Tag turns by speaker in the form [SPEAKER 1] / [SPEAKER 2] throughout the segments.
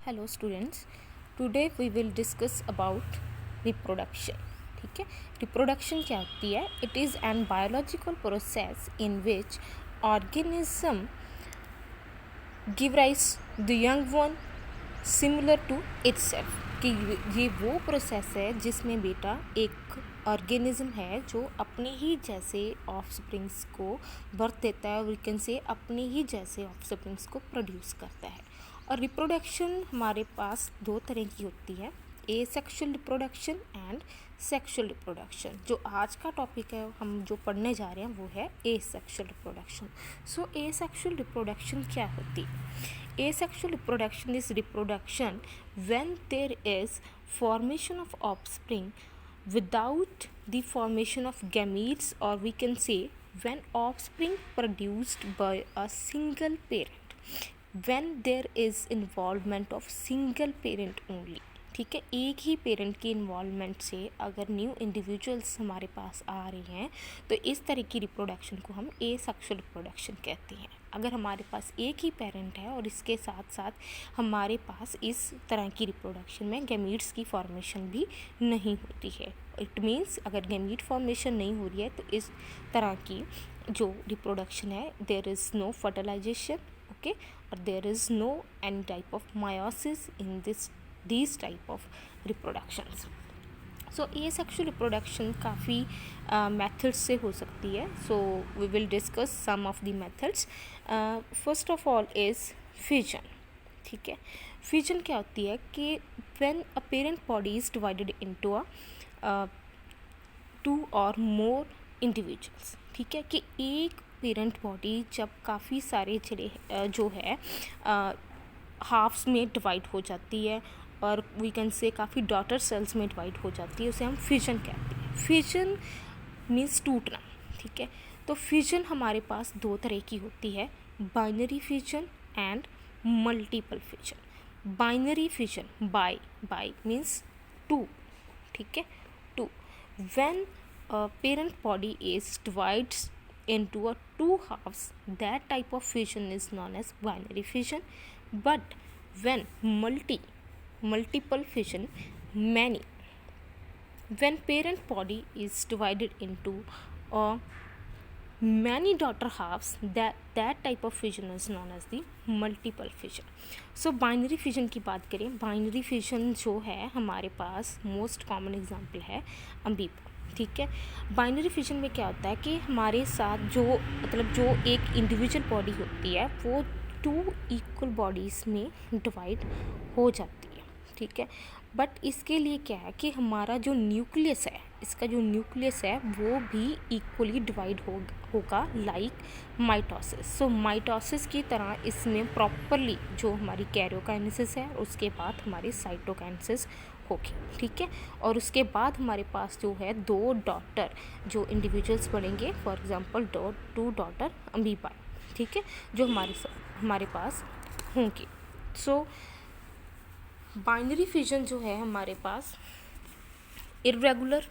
[SPEAKER 1] Hello students, today we will discuss about reproduction. ठीक है, reproduction क्या होती है? It is an biological process in which organism give rise the young one similar to itself. कि ये वो process है जिसमें बेटा एक ऑर्गेनिज्म है जो अपने ही जैसे ऑफस्प्रिंग्स को बर्थ देता है, वी कैन से अपने ही जैसे ऑफस्प्रिंग्स को प्रोड्यूस करता है। और रिप्रोडक्शन हमारे पास दो तरह की होती है, asexual reproduction and sexual reproduction. जो आज का टॉपिक है, हम जो पढ़ने जा रहे हैं वो है ए सेक्शुअल रिप्रोडक्शन। सो ए सेक्शुअल रिप्रोडक्शन क्या होती है? Asexual reproduction is reproduction when there is formation of offspring without the formation of gametes, or we can say when offspring produced by a single parent, when there is involvement of single parent only। ठीक है, एक ही parent की involvement से अगर new individuals हमारे पास आ रहे हैं तो इस तरह की रिप्रोडक्शन को हम ए सेक्शुअल रिप्रोडक्शन कहते हैं। अगर हमारे पास एक ही पेरेंट है और इसके साथ साथ हमारे पास इस तरह की रिप्रोडक्शन में गैमीट्स की फॉर्मेशन भी नहीं होती है, इट मीन्स अगर गैमीट फॉर्मेशन नहीं हो रही है तो इस तरह की जो रिप्रोडक्शन है, there is no fertilisation, okay, और there is no any type of meiosis in these type of reproductions। So asexual reproduction काफ़ी मेथड्स से हो सकती है। So we will discuss some of the methods. First of all is fission. ठीक है, fission क्या होती है कि when a parent body is divided into a two or more individuals. ठीक है, कि एक पेरेंट बॉडी जब काफ़ी सारे जो है हाफ्स में डिवाइड हो जाती है और वी कैन से काफ़ी डॉटर सेल्स में डिवाइड हो जाती है, उसे हम फिजन कहते हैं। फिजन मीन्स टूटना। ठीक है, तो फिजन हमारे पास दो तरह की होती है, binary fission and multiple fission. Binary fission, bi means two. ठीक है, two. When parent body is divides into a two halves, that type of fission is known as binary fission। But when multiple fission, many, when parent body is divided into many daughter halves, that type of fission is known as the multiple fission। so binary fission की बात करें, binary fission जो है हमारे पास most common example है amoeba. ठीक है, binary fission में क्या होता है कि हमारे साथ जो जो एक इंडिविजुअल बॉडी होती है वो टू इक्वल बॉडीज़ में डिवाइड हो जाती है। ठीक है, बट इसके लिए क्या है कि हमारा जो न्यूक्लियस है, इसका जो न्यूक्लियस है वो भी इक्वली डिवाइड होगा लाइक माइटोसिस। सो माइटोसिस की तरह इसमें प्रॉपरली जो हमारी कैरियोकाइनेसिस है उसके बाद हमारी साइटोकाइनेसिस होगी। ठीक है, और उसके बाद हमारे पास जो है दो डॉटर जो इंडिविजुअल्स बनेंगे, for example two daughter amoeba. ठीक है, जो हमारे पास होंगे। सो बाइनरी फिजन जो है हमारे पास इर्रेगुलर,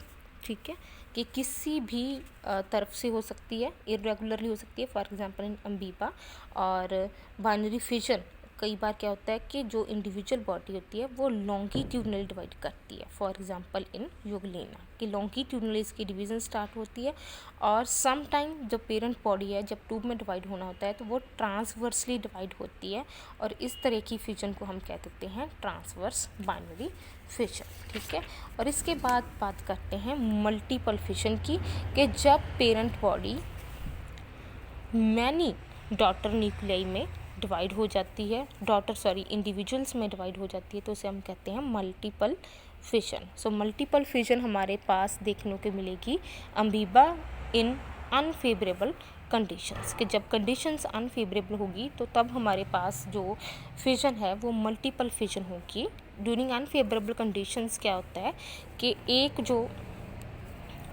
[SPEAKER 1] ठीक है, कि किसी भी तरफ से हो सकती है, इर्रेगुलरली हो सकती है, फॉर एग्जांपल इन अमीबा। और बाइनरी फिजन कई बार क्या होता है कि जो इंडिविजुअल बॉडी होती है वो लॉन्गिट्यूडनली डिवाइड करती है, फॉर एग्जांपल इन यूग्लिना, कि लॉन्गिट्यूडनली इसकी डिवीज़न स्टार्ट होती है। और सम टाइम जो पेरेंट बॉडी है जब ट्यूब में डिवाइड होना होता है तो वो ट्रांसवर्सली डिवाइड होती है, और इस तरह की फिजन को हम कह सकते हैं ट्रांसवर्स बाइनरी फिजन। ठीक है, और इसके बाद बात करते हैं मल्टीपल फिजन की, कि जब parent body many daughter nuclei में डिवाइड हो जाती है, इंडिविजुअल्स में डिवाइड हो जाती है, तो उसे हम कहते हैं multiple fission. So multiple fission हमारे पास देखने को मिलेगी अमीबा इन अनफेवरेबल कंडीशंस, कि जब कंडीशंस अनफेवरेबल होगी तो तब हमारे पास जो फिजन है वो मल्टीपल फिजन होगी। ड्यूरिंग अनफेवरेबल कंडीशंस क्या होता है कि एक जो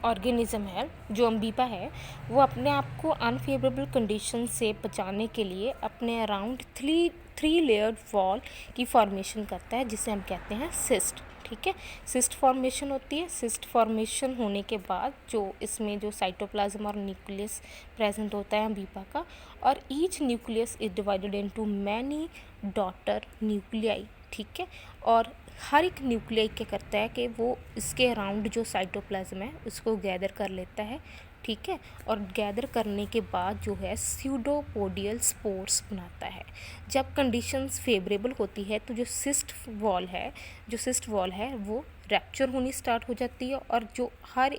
[SPEAKER 1] ऑर्गेनिज्म है, जो अमीबा है, वो अपने आप को अनफेवरेबल कंडीशन से बचाने के लिए अपने अराउंड थ्री लेयर्ड वॉल की फॉर्मेशन करता है, जिसे हम कहते हैं सिस्ट। ठीक है, सिस्ट फॉर्मेशन होती है। सिस्ट फॉर्मेशन होने के बाद जो इसमें जो साइटोप्लाज्म और न्यूक्लियस प्रेजेंट होता है अमीबा का, और each nucleus is divided into many daughter nuclei ठीक है। और हर एक न्यूक्लियस क्या करता है कि वो इसके अराउंड जो साइटोप्लाज्म है उसको गैदर कर लेता है, ठीक है। और गैदर करने के बाद जो है स्यूडोपोडियल स्पोर्स बनाता है। जब कंडीशंस फेवरेबल होती है तो जो सिस्ट वॉल है वो रैप्चर होनी स्टार्ट हो जाती है, और जो हर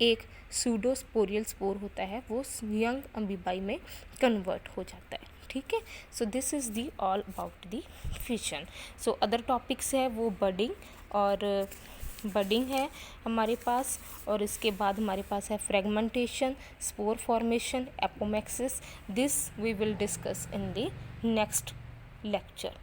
[SPEAKER 1] एक स्यूडोस्पोरियल स्पोर होता है वो यंग अमीबाई में कन्वर्ट हो जाता है, ठीक है। So this is the all about the fission. So other topics है वो बडिंग है हमारे पास, और इसके बाद हमारे पास है fragmentation, spore formation, apomixis. This we will discuss in the next lecture.